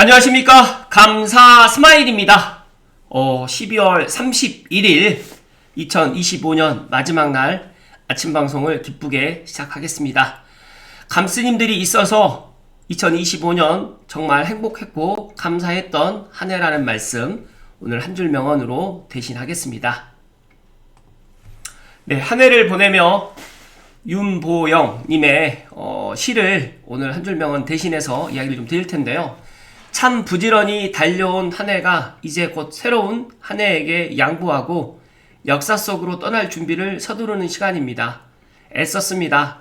안녕하십니까. 감사 스마일입니다. 12월 31일 2025년 마지막 날 아침 방송을 기쁘게 시작하겠습니다. 감스님들이 있어서 2025년 정말 행복했고 감사했던 한 해라는 말씀 오늘 한 줄 명언으로 대신하겠습니다. 네, 한 해를 보내며 윤보영님의 시를 오늘 한 줄 명언 대신해서 이야기를 좀 드릴 텐데요. 참 부지런히 달려온 한 해가 이제 곧 새로운 한 해에게 양보하고 역사 속으로 떠날 준비를 서두르는 시간입니다. 애썼습니다.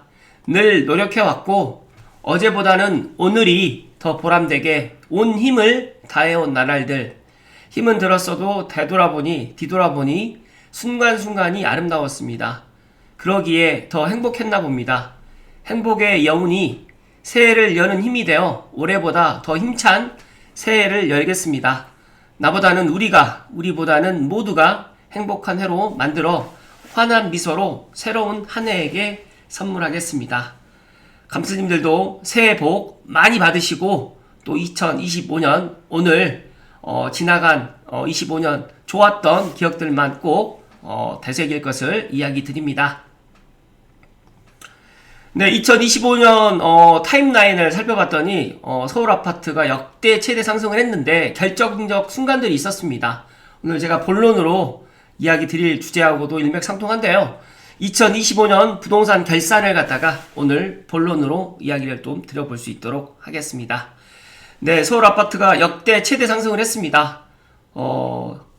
늘 노력해왔고 어제보다는 오늘이 더 보람되게 온 힘을 다해온 나날들, 힘은 들었어도 뒤돌아보니 순간순간이 아름다웠습니다. 그러기에 더 행복했나 봅니다. 행복의 여운이 새해를 여는 힘이 되어 올해보다 더 힘찬 새해를 열겠습니다. 나보다는 우리보다는 모두가 행복한 해로 만들어 환한 미소로 새로운 한 해에게 선물하겠습니다. 감스님들도 새해 복 많이 받으시고 또 2025년 오늘 지나간 25년 좋았던 기억들만 꼭 되새길 것을 이야기 드립니다. 네, 2025년 타임라인을 살펴봤더니 서울 아파트가 역대 최대 상승을 했는데 결정적 순간들이 있었습니다. 오늘 제가 본론으로 이야기 드릴 주제하고도 일맥상통한데요. 2025년 부동산 결산을 갖다가 오늘 본론으로 이야기를 좀 드려볼 수 있도록 하겠습니다. 네, 서울 아파트가 역대 최대 상승을 했습니다.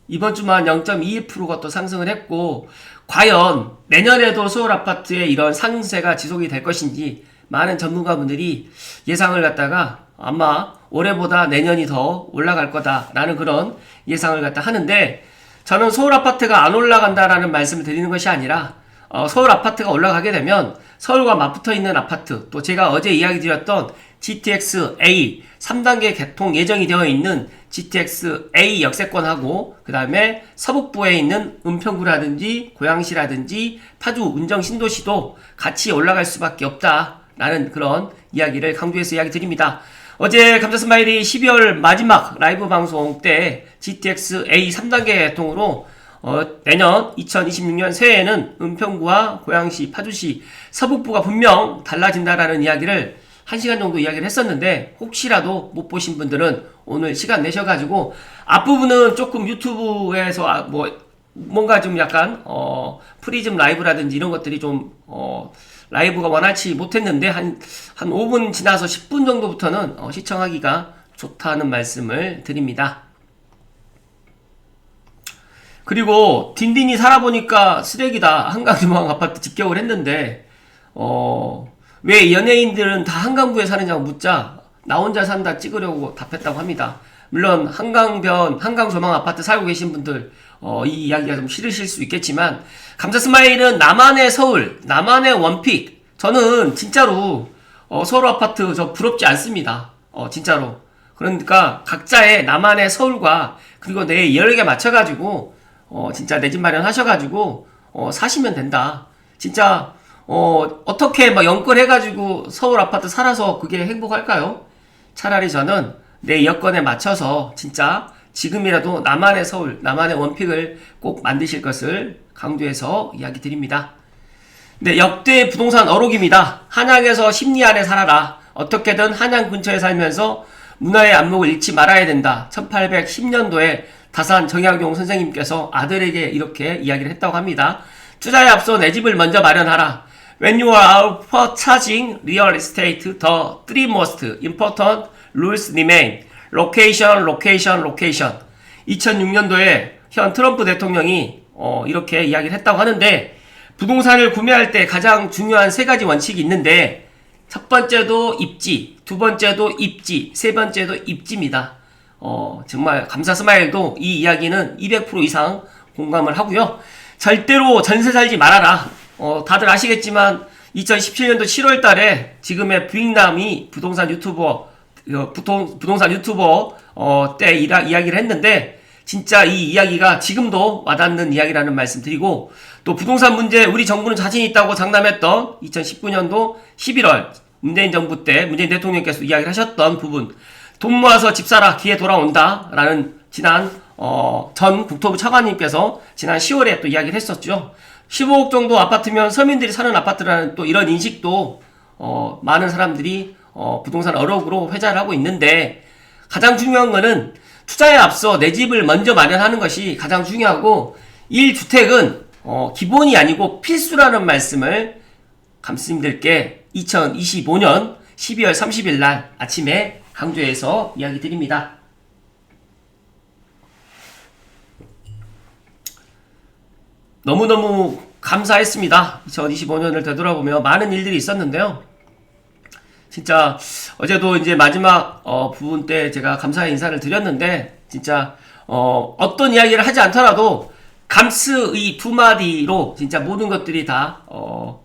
이번 주만 0.21%가 또 상승을 했고, 과연 내년에도 서울 아파트의 이런 상승세가 지속이 될 것인지 많은 전문가분들이 예상을 갖다가 아마 올해보다 내년이 더 올라갈 거다라는 그런 예상을 갖다 하는데, 저는 서울 아파트가 안 올라간다라는 말씀을 드리는 것이 아니라 서울 아파트가 올라가게 되면 서울과 맞붙어 있는 아파트, 또 제가 어제 이야기 드렸던 GTX A 3단계 개통 예정이 되어 있는 GTX A 역세권하고 그 다음에 서북부에 있는 은평구라든지 고양시라든지 파주 운정 신도시도 같이 올라갈 수밖에 없다라는 그런 이야기를 강조해서 이야기 드립니다. 어제 감사스마일이 12월 마지막 라이브 방송 때 GTX A 3단계 개통으로 내년 2026년 새해에는 은평구와 고양시, 파주시, 서북부가 분명 달라진다라는 이야기를 1시간 정도 이야기를 했었는데, 혹시라도 못 보신 분들은 오늘 시간 내셔가지고 앞부분은 조금 유튜브에서 뭔가 좀 약간 프리즘 라이브라든지 이런 것들이 좀 라이브가 원활치 못했는데 한 5분 지나서 10분 정도부터는 시청하기가 좋다는 말씀을 드립니다. 그리고 딘딘이 살아보니까 쓰레기다. 한강주방 아파트 직격을 했는데 왜 연예인들은 다 한강구에 사느냐고 묻자 나 혼자 산다 찍으려고 답했다고 합니다. 물론 한강 조망 아파트 살고 계신 분들 이 이야기가 좀 싫으실 수 있겠지만, 감사스마일은 나만의 서울, 나만의 원픽. 저는 진짜로 서울 아파트 저 부럽지 않습니다. 진짜로. 그러니까 각자의 나만의 서울과 그리고 내 여력에 맞춰가지고 진짜 내 집 마련하셔가지고 사시면 된다. 진짜 어떻게 막 연끌해가지고 서울 아파트 살아서 그게 행복할까요? 차라리 저는 내 여건에 맞춰서 진짜 지금이라도 나만의 서울, 나만의 원픽을 꼭 만드실 것을 강조해서 이야기 드립니다. 네, 역대 부동산 어록입니다. 한양에서 심리 안에 살아라. 어떻게든 한양 근처에 살면서 문화의 안목을 잃지 말아야 된다. 1810년도에 다산 정약용 선생님께서 아들에게 이렇게 이야기를 했다고 합니다. 투자에 앞서 내 집을 먼저 마련하라. When you are purchasing real estate, the three most important rules remain. Location, location, location. 2006년도에 현 트럼프 대통령이 이렇게 이야기를 했다고 하는데, 부동산을 구매할 때 가장 중요한 3가지 원칙이 있는데, 첫 번째도 입지, 두 번째도 입지, 세 번째도 입지입니다. 정말 감사스마일도 이 이야기는 200% 이상 공감을 하고요. 절대로 전세 살지 말아라. 다들 아시겠지만 2017년도 7월 달에 지금의 부익남이 부동산 유튜버 때 이야기를 했는데, 진짜 이 이야기가 지금도 와닿는 이야기라는 말씀 드리고, 또 부동산 문제 우리 정부는 자신 있다고 장담했던 2019년도 11월 문재인 정부 때 문재인 대통령께서 이야기를 하셨던 부분, 돈 모아서 집 사라 기회 돌아온다 라는 지난 전 국토부 차관님께서 지난 10월에 또 이야기를 했었죠. 15억 정도 아파트면 서민들이 사는 아파트라는 또 이런 인식도 많은 사람들이 부동산 어록으로 회자를 하고 있는데, 가장 중요한 거는 투자에 앞서 내 집을 먼저 마련하는 것이 가장 중요하고, 1주택은 기본이 아니고 필수라는 말씀을 감스님들께 2025년 12월 30일 날 아침에 강조해서 이야기 드립니다. 너무너무 감사했습니다. 2025년을 되돌아보며 많은 일들이 있었는데요. 진짜 어제도 이제 마지막 부분 때 제가 감사의 인사를 드렸는데, 진짜 어떤 이야기를 하지 않더라도 감스의 두 마디로 진짜 모든 것들이 다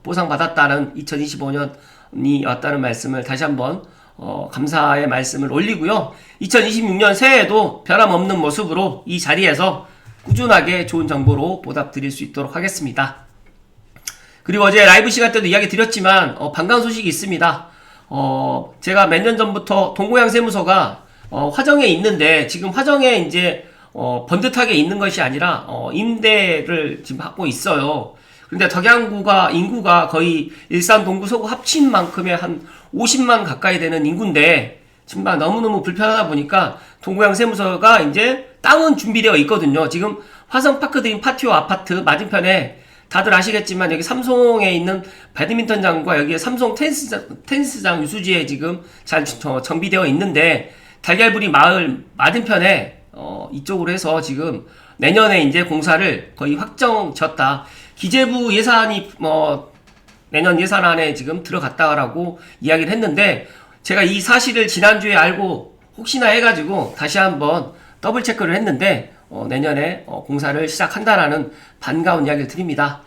보상받았다는 2025년이 왔다는 말씀을 다시 한번 감사의 말씀을 올리고요. 2026년 새해에도 변함없는 모습으로 이 자리에서 꾸준하게 좋은 정보로 보답드릴 수 있도록 하겠습니다. 그리고 어제 라이브 시간 때도 이야기 드렸지만 반가운 소식이 있습니다. 제가 몇 년 전부터 동고양 세무서가 화정에 있는데, 지금 화정에 이제 번듯하게 있는 것이 아니라 임대를 지금 하고 있어요. 그런데 덕양구가 인구가 거의 일산 동구 서구 합친 만큼의 한 50만 가까이 되는 인구인데, 정말 너무너무 불편하다 보니까 동고양 세무서가 이제 땅은 준비되어 있거든요. 지금 화성파크드림 파티오 아파트 맞은편에 다들 아시겠지만 여기 삼송에 있는 배드민턴장과 여기에 삼송 테니스장 유수지에 지금 잘 정비되어 있는데, 달걀부리 마을 맞은편에 이쪽으로 해서 지금 내년에 이제 공사를 거의 확정 지었다. 기재부 예산이 내년 예산안에 지금 들어갔다라고 이야기를 했는데, 제가 이 사실을 지난주에 알고 혹시나 해가지고 다시 한번 더블 체크를 했는데 내년에 공사를 시작한다라는 반가운 이야기를 드립니다.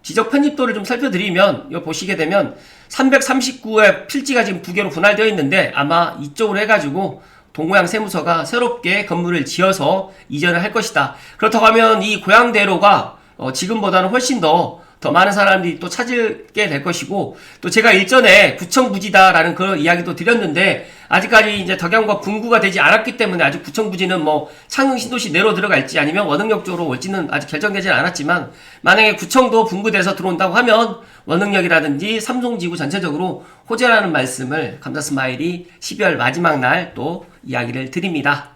지적 편집도를 좀 살펴드리면 이거 보시게 되면 339의 필지가 지금 2개로 분할되어 있는데, 아마 이쪽으로 해가지고 동고양 세무서가 새롭게 건물을 지어서 이전을 할 것이다. 그렇다고 하면 이 고양대로가 지금보다는 훨씬 더 많은 사람들이 또 찾게 될 것이고, 또 제가 일전에 구청 부지다라는 그런 이야기도 드렸는데, 아직까지 이제 덕양구가 분구가 되지 않았기 때문에 아직 구청 부지는 뭐 창릉 신도시 내로 들어갈지 아니면 원흥역 쪽으로 올지는 아직 결정되진 않았지만, 만약에 구청도 분구돼서 들어온다고 하면 원흥역이라든지 삼송지구 전체적으로 호재라는 말씀을 감사스마일이 12월 마지막 날 또 이야기를 드립니다.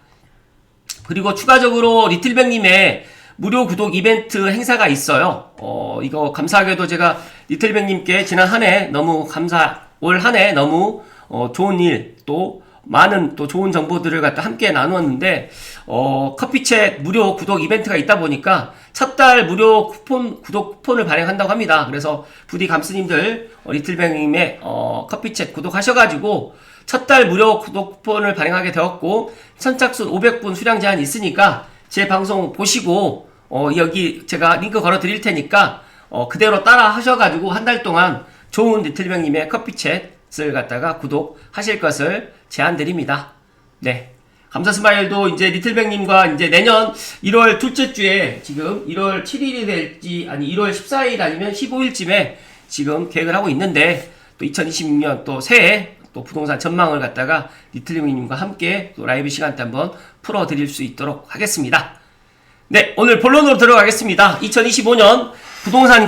그리고 추가적으로 리틀백님의 무료 구독 이벤트 행사가 있어요. 이거 감사하게도 제가 리틀백님께 지난 한 해 너무 올 한 해 너무 좋은 일, 또 많은 또 좋은 정보들을 갖다 함께 나누었는데, 커피챗 무료 구독 이벤트가 있다 보니까 첫 달 무료 구독 쿠폰을 발행한다고 합니다. 그래서 부디 감스님들 리틀백님의 커피챗 구독하셔가지고 첫 달 무료 구독 쿠폰을 발행하게 되었고, 선착순 500분 수량 제한이 있으니까 제 방송 보시고 여기 제가 링크 걸어 드릴 테니까 그대로 따라 하셔가지고 한 달 동안 좋은 리틀백님의 커피챗을 갖다가 구독하실 것을 제안드립니다. 네. 감사스마일도 이제 리틀백님과 이제 내년 1월 둘째 주에 지금 1월 7일이 될지, 아니 1월 14일 아니면 15일쯤에 지금 계획을 하고 있는데, 또 2026년 또 새해 또 부동산 전망을 갖다가 리틀백님과 함께 또 라이브 시간 때 한번 풀어드릴 수 있도록 하겠습니다. 네, 오늘 본론으로 들어가겠습니다. 2025년 부동산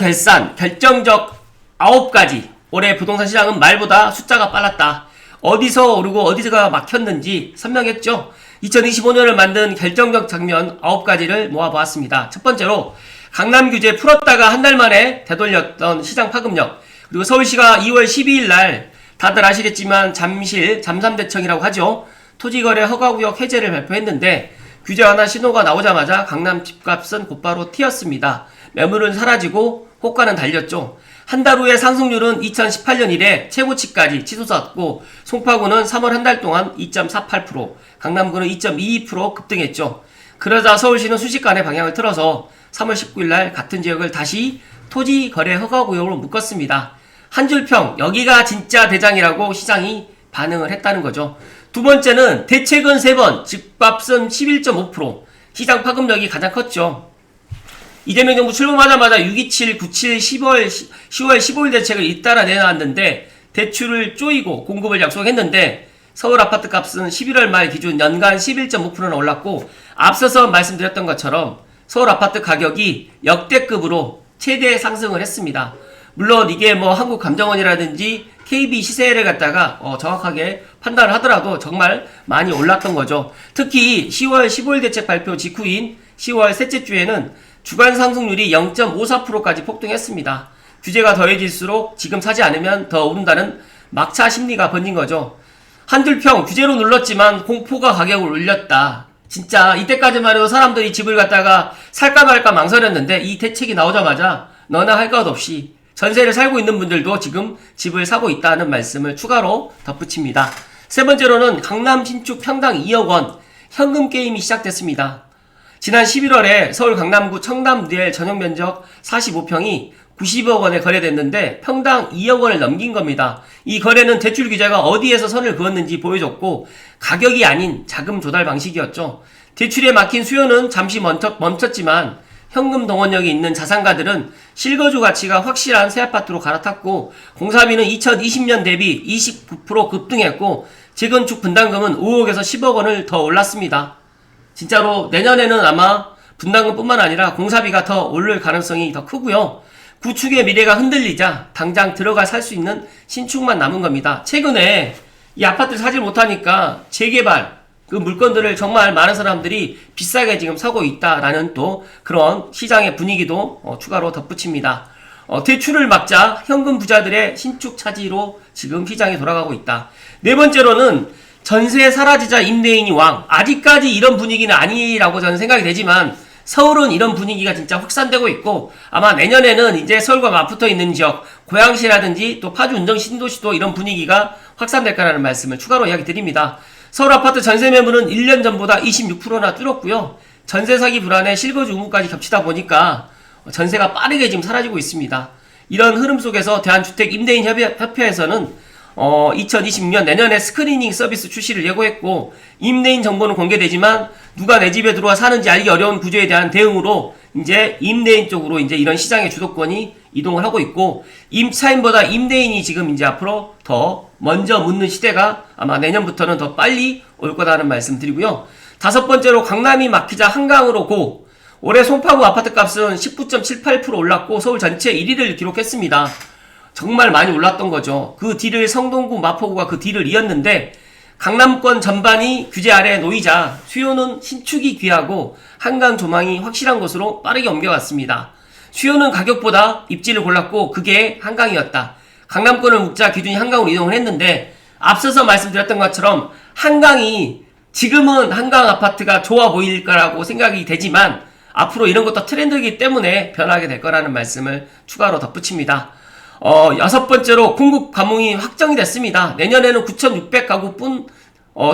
결정적 9가지. 올해 부동산 시장은 말보다 숫자가 빨랐다. 어디서 오르고 어디서가 막혔는지 선명했죠. 2025년을 만든 결정적 장면 9가지를 모아보았습니다. 첫 번째로 강남 규제 풀었다가 한 달 만에 되돌렸던 시장 파급력. 그리고 서울시가 2월 12일 날 다들 아시겠지만 잠삼대청이라고 하죠. 토지거래 허가구역 해제를 발표했는데, 규제 완화 신호가 나오자마자 강남 집값은 곧바로 튀었습니다. 매물은 사라지고 호가는 달렸죠. 한 달 후에 상승률은 2018년 이래 최고치까지 치솟았고, 송파구는 3월 한 달 동안 2.48%, 강남구는 2.22% 급등했죠. 그러자 서울시는 순식간에 방향을 틀어서 3월 19일 날 같은 지역을 다시 토지거래 허가구역으로 묶었습니다. 한 줄평, 여기가 진짜 대장이라고 시장이 반응을 했다는 거죠. 두 번째는 대책은 3번, 집값은 11.5%, 시장 파급력이 가장 컸죠. 이재명 정부 출범하자마자 627, 97, 10월 15일 대책을 잇따라 내놨는데, 대출을 쪼이고 공급을 약속했는데 서울 아파트 값은 11월 말 기준 연간 11.5%나 올랐고, 앞서서 말씀드렸던 것처럼 서울 아파트 가격이 역대급으로 최대 상승을 했습니다. 물론 이게 뭐 한국감정원이라든지 KB 시세를 갖다가 정확하게 판단을 하더라도 정말 많이 올랐던 거죠. 특히 10월 15일 대책 발표 직후인 10월 셋째 주에는 주간 상승률이 0.54%까지 폭등했습니다. 규제가 더해질수록 지금 사지 않으면 더 오른다는 막차 심리가 번진 거죠. 한둘평 규제로 눌렀지만 공포가 가격을 올렸다. 진짜 이때까지만 해도 사람들이 집을 갖다가 살까 말까 망설였는데 이 대책이 나오자마자 너나 할 것 없이 전세를 살고 있는 분들도 지금 집을 사고 있다는 말씀을 추가로 덧붙입니다. 세 번째로는 강남 신축 평당 2억 원 현금 게임이 시작됐습니다. 지난 11월에 서울 강남구 청담 누엘 전용 면적 45평이 90억 원에 거래됐는데 평당 2억 원을 넘긴 겁니다. 이 거래는 대출 규제가 어디에서 선을 그었는지 보여줬고 가격이 아닌 자금 조달 방식이었죠. 대출에 막힌 수요는 잠시 멈췄지만 현금 동원력이 있는 자산가들은 실거주 가치가 확실한 새 아파트로 갈아탔고, 공사비는 2020년 대비 29% 급등했고 재건축 분담금은 5억에서 10억 원을 더 올랐습니다. 진짜로 내년에는 아마 분담금뿐만 아니라 공사비가 더 오를 가능성이 더 크고요. 구축의 미래가 흔들리자 당장 들어가 살 수 있는 신축만 남은 겁니다. 최근에 이 아파트를 사지 못하니까 재개발 그 물건들을 정말 많은 사람들이 비싸게 지금 사고 있다라는 또 그런 시장의 분위기도 추가로 덧붙입니다. 대출을 막자 현금 부자들의 신축 차지로 지금 시장이 돌아가고 있다. 네 번째로는 전세 사라지자 임대인이 왕. 아직까지 이런 분위기는 아니라고 저는 생각이 되지만 서울은 이런 분위기가 진짜 확산되고 있고, 아마 내년에는 이제 서울과 맞붙어 있는 지역 고양시라든지 또 파주 운정 신도시도 이런 분위기가 확산될 거라는 말씀을 추가로 이야기 드립니다. 서울 아파트 전세 매물은 1년 전보다 26%나 줄었고요. 전세 사기 불안에 실거주 의무까지 겹치다 보니까 전세가 빠르게 지금 사라지고 있습니다. 이런 흐름 속에서 대한주택임대인협회에서는 2026년 내년에 스크리닝 서비스 출시를 예고했고, 임대인 정보는 공개되지만 누가 내 집에 들어와 사는지 알기 어려운 구조에 대한 대응으로 이제 임대인 쪽으로 이제 이런 시장의 주도권이 이동을 하고 있고, 임차인보다 임대인이 지금 이제 앞으로 더 먼저 묻는 시대가 아마 내년부터는 더 빨리 올 거다라는 말씀 드리고요. 다섯 번째로 강남이 막히자 한강으로 고. 올해 송파구 아파트 값은 19.78% 올랐고 서울 전체 1위를 기록했습니다. 정말 많이 올랐던 거죠. 그 뒤를 성동구, 마포구가 그 뒤를 이었는데 강남권 전반이 규제 아래 놓이자 수요는 신축이 귀하고 한강 조망이 확실한 곳으로 빠르게 옮겨갔습니다. 수요는 가격보다 입지를 골랐고 그게 한강이었다. 강남권을 묶자 기준이 한강으로 이동을 했는데, 앞서서 말씀드렸던 것처럼 한강이 지금은 한강 아파트가 좋아 보일 거라고 생각이 되지만 앞으로 이런 것도 트렌드이기 때문에 변하게 될 거라는 말씀을 추가로 덧붙입니다. 여섯 번째로 공급 가뭄이 확정이 됐습니다. 내년에는 9,600가구뿐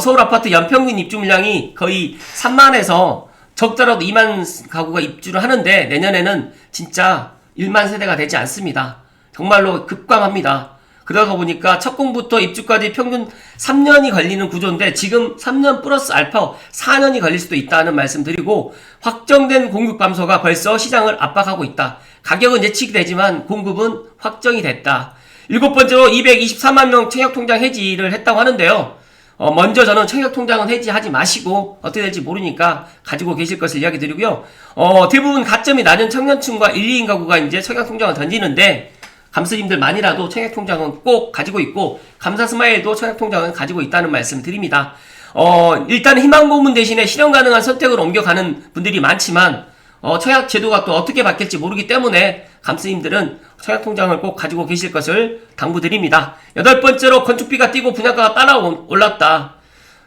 서울 아파트 연평균 입주 물량이 거의 3만에서 적더라도 2만 가구가 입주를 하는데 내년에는 진짜 1만 세대가 되지 않습니다. 정말로 급감합니다. 그러다 보니까 착공부터 입주까지 평균 3년이 걸리는 구조인데 지금 3년 플러스 알파 4년이 걸릴 수도 있다는 말씀 드리고, 확정된 공급 감소가 벌써 시장을 압박하고 있다. 가격은 예측이 되지만 공급은 확정이 됐다. 일곱 번째로 224만 명 청약통장 해지를 했다고 하는데요. 먼저 저는 청약통장은 해지하지 마시고 어떻게 될지 모르니까 가지고 계실 것을 이야기 드리고요. 대부분 가점이 낮은 청년층과 1, 2인 가구가 이제 청약통장을 던지는데 감스님들만이라도 청약통장은 꼭 가지고 있고 감사스마일도 청약통장은 가지고 있다는 말씀 드립니다. 일단 희망고문 대신에 실현 가능한 선택으로 옮겨가는 분들이 많지만 청약 제도가 또 어떻게 바뀔지 모르기 때문에 감스님들은 청약통장을 꼭 가지고 계실 것을 당부드립니다. 여덟 번째로 건축비가 뛰고 분양가가 따라 올랐다.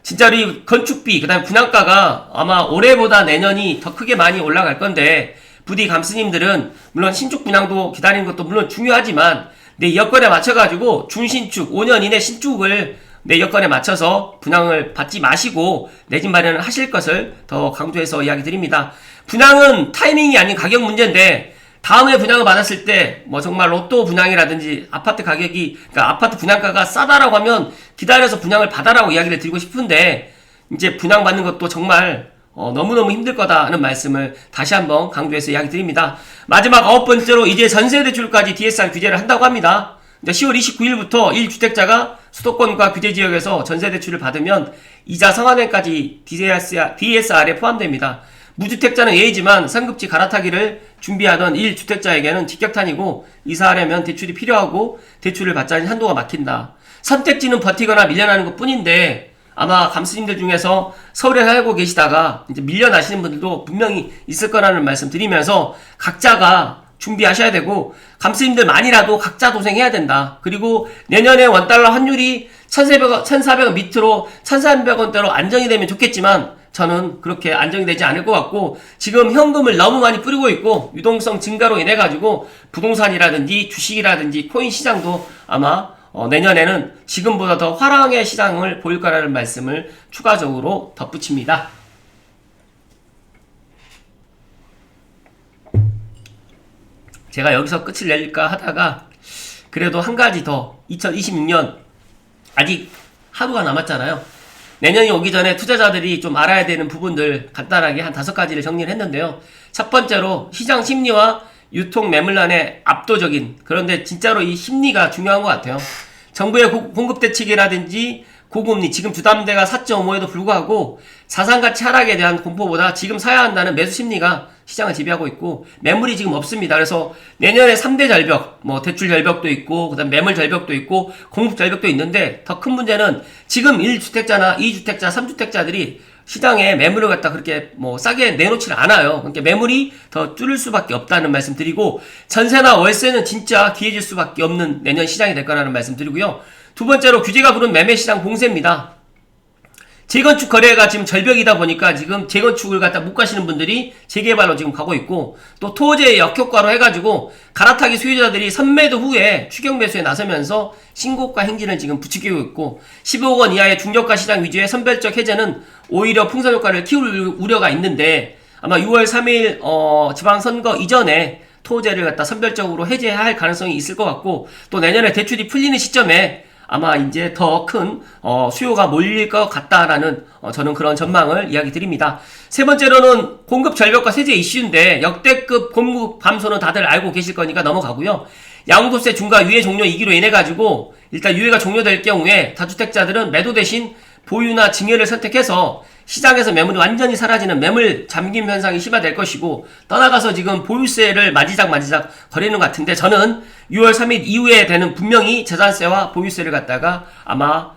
진짜로 이 건축비 그다음에 분양가가 아마 올해보다 내년이 더 크게 많이 올라갈 건데, 부디 감스님들은 물론 신축 분양도 기다리는 것도 물론 중요하지만 내 여건에 맞춰가지고 준신축 5년 이내 신축을 내 여건에 맞춰서 분양을 받지 마시고 내 집 마련을 하실 것을 더 강조해서 이야기 드립니다. 분양은 타이밍이 아닌 가격 문제인데 다음에 분양을 받았을 때 뭐 정말 로또 분양이라든지 아파트 가격이, 그러니까 아파트 분양가가 싸다라고 하면 기다려서 분양을 받아라고 이야기를 드리고 싶은데, 이제 분양 받는 것도 정말 너무너무 힘들 거다는 말씀을 다시 한번 강조해서 이야기 드립니다. 마지막 아홉 번째로 이제 전세대출까지 DSR 규제를 한다고 합니다. 10월 29일부터 1주택자가 수도권과 규제지역에서 전세대출을 받으면 이자 상환액까지 DSR에 포함됩니다. 무주택자는 예외지만 상급지 갈아타기를 준비하던 1주택자에게는 직격탄이고 이사하려면 대출이 필요하고 대출을 받자니 한도가 막힌다. 선택지는 버티거나 밀려나는 것 뿐인데 아마 감스님들 중에서 서울에 살고 계시다가 이제 밀려나시는 분들도 분명히 있을 거라는 말씀 드리면서 각자가 준비하셔야 되고 감스님들만이라도 각자 도생해야 된다. 그리고 내년에 원달러 환율이 1,400원 밑으로 1,300원대로 안정이 되면 좋겠지만 저는 그렇게 안정이 되지 않을 것 같고 지금 현금을 너무 많이 뿌리고 있고 유동성 증가로 인해 가지고 부동산이라든지 주식이라든지 코인 시장도 아마 내년에는 지금보다 더 화랑의 시장을 보일 거라는 말씀을 추가적으로 덧붙입니다. 제가 여기서 끝을 낼까 하다가 그래도 한 가지 더 2026년 아직 하루가 남았잖아요. 내년이 오기 전에 투자자들이 좀 알아야 되는 부분들 간단하게 한 5가지를 정리를 했는데요. 첫 번째로 시장 심리와 유통 매물난의 압도적인 그런데 진짜로 이 심리가 중요한 것 같아요. 정부의 공급 대책이라든지 고금리 지금 주담대가 4.5에도 불구하고 자산가치 하락에 대한 공포보다 지금 사야 한다는 매수 심리가 시장을 지배하고 있고 매물이 지금 없습니다. 그래서 내년에 3대 절벽 뭐 대출 절벽도 있고 그다음 매물 절벽도 있고 공급 절벽도 있는데 더 큰 문제는 지금 1주택자나 2주택자 3주택자들이 시장에 매물을 갖다 그렇게 뭐 싸게 내놓지를 않아요. 그러니까 매물이 더 줄을 수밖에 없다는 말씀 드리고 전세나 월세는 진짜 귀해질 수밖에 없는 내년 시장이 될 거라는 말씀 드리고요. 두 번째로 규제가 부른 매매시장 공세입니다. 재건축 거래가 지금 절벽이다 보니까 지금 재건축을 갖다 못 가시는 분들이 재개발로 지금 가고 있고 또 토지의 역효과로 해가지고 갈아타기 수요자들이 선매도 후에 추격 매수에 나서면서 신고가 행진을 지금 부추기고 있고 15억 원 이하의 중저가 시장 위주의 선별적 해제는 오히려 풍선 효과를 키울 우려가 있는데 아마 6월 3일 지방선거 이전에 토지를 갖다 선별적으로 해제할 가능성이 있을 것 같고 또 내년에 대출이 풀리는 시점에 아마 이제 더 큰 수요가 몰릴 것 같다라는 저는 그런 전망을 이야기 드립니다. 세 번째로는 공급 절벽과 세제 이슈인데 역대급 공급 감소는 다들 알고 계실 거니까 넘어가고요. 양도세 중과 유예 종료이기로 인해 가지고 일단 유예가 종료될 경우에 다주택자들은 매도 대신 보유나 증여를 선택해서 시장에서 매물이 완전히 사라지는 매물 잠김 현상이 심화될 것이고 떠나가서 지금 보유세를 마지작 거리는 것 같은데 저는 6월 3일 이후에 되는 분명히 재산세와 보유세를 갖다가 아마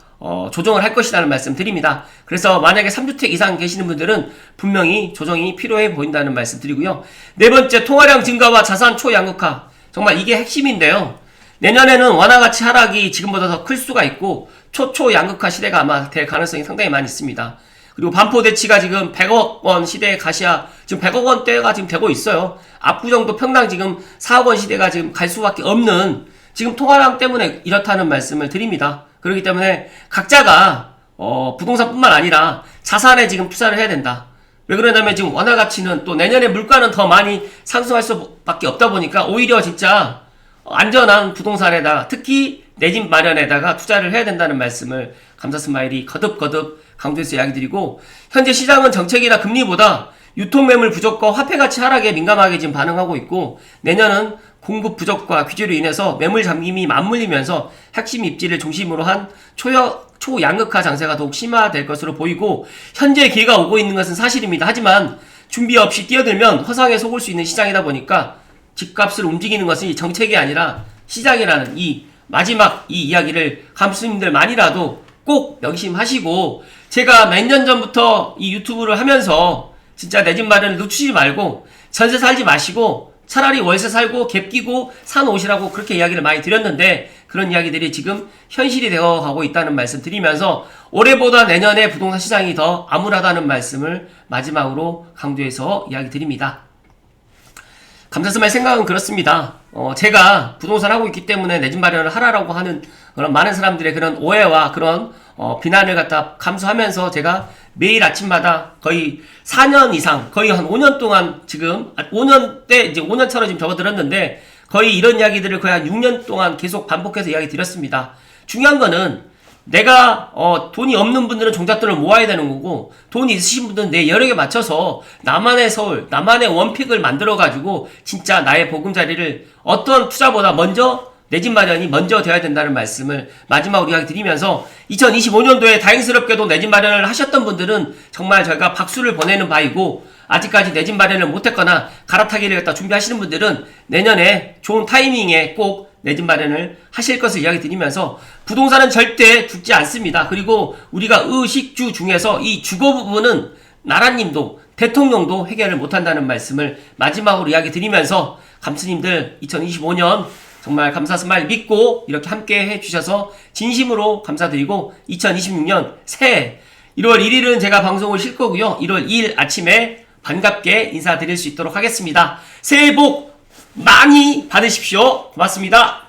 조정을 할 것이라는 말씀 드립니다. 그래서 만약에 3주택 이상 계시는 분들은 분명히 조정이 필요해 보인다는 말씀 드리고요. 네 번째 통화량 증가와 자산 초양극화 정말 이게 핵심인데요. 내년에는 원화가치 하락이 지금보다 더 클 수가 있고 초양극화 시대가 아마 될 가능성이 상당히 많이 있습니다. 그리고 반포대치가 지금 100억 원 시대에 가시야 지금 100억 원대가 지금 되고 있어요. 압구정도 평당 지금 4억 원 시대가 지금 갈 수밖에 없는 지금 통화량 때문에 이렇다는 말씀을 드립니다. 그렇기 때문에 각자가 부동산뿐만 아니라 자산에 지금 투자를 해야 된다. 왜 그러냐면 지금 원화 가치는 또 내년에 물가는 더 많이 상승할 수밖에 없다 보니까 오히려 진짜 안전한 부동산에다가 특히 내 집 마련에다가 투자를 해야 된다는 말씀을 감사스마일이 거듭 강조해서 이야기 드리고 현재 시장은 정책이나 금리보다 유통매물 부족과 화폐가치 하락에 민감하게 지금 반응하고 있고 내년은 공급 부족과 규제로 인해서 매물 잠김이 맞물리면서 핵심 입지를 중심으로 한 초양극화 장세가 더욱 심화될 것으로 보이고 현재 기회가 오고 있는 것은 사실입니다. 하지만 준비 없이 뛰어들면 허상에 속을 수 있는 시장이다 보니까 집값을 움직이는 것이 정책이 아니라 시장이라는 이 마지막 이 이야기를 감수님들만이라도 꼭 명심하시고 제가 몇 년 전부터 이 유튜브를 하면서 진짜 내 집 마련을 놓치지 말고 전세 살지 마시고 차라리 월세 살고 갭 끼고 사놓으시라고 그렇게 이야기를 많이 드렸는데 그런 이야기들이 지금 현실이 되어가고 있다는 말씀 드리면서 올해보다 내년에 부동산 시장이 더 암울하다는 말씀을 마지막으로 강조해서 이야기 드립니다. 감사스마일 생각은 그렇습니다. 제가 부동산 하고 있기 때문에 내 집 마련을 하라라고 하는 그런 많은 사람들의 그런 오해와 그런 비난을 갖다 감수하면서 제가 매일 아침마다 거의 4년 이상, 거의 한 5년 동안 지금 5년 때 이제 5년차로 지금 접어들었는데 거의 이런 이야기들을 거의 한 6년 동안 계속 반복해서 이야기 드렸습니다. 중요한 거는 내가 돈이 없는 분들은 종잣돈을 모아야 되는 거고 돈이 있으신 분들은 내 여력에 맞춰서 나만의 서울, 나만의 원픽을 만들어 가지고 진짜 나의 보금자리를 어떤 투자보다 먼저 내 집 마련이 먼저 되어야 된다는 말씀을 마지막으로 이야기 드리면서 2025년도에 다행스럽게도 내 집 마련을 하셨던 분들은 정말 저희가 박수를 보내는 바이고 아직까지 내 집 마련을 못했거나 갈아타기를 갖다 준비하시는 분들은 내년에 좋은 타이밍에 꼭 내 집 마련을 하실 것을 이야기 드리면서 부동산은 절대 죽지 않습니다. 그리고 우리가 의식주 중에서 이 주거 부분은 나라님도 대통령도 해결을 못한다는 말씀을 마지막으로 이야기 드리면서 감스님들 2025년 정말 감사스마일 믿고 이렇게 함께 해주셔서 진심으로 감사드리고 2026년 새해 1월 1일은 제가 방송을 쉴 거고요. 1월 2일 아침에 반갑게 인사드릴 수 있도록 하겠습니다. 새해 복 많이 받으십시오. 고맙습니다.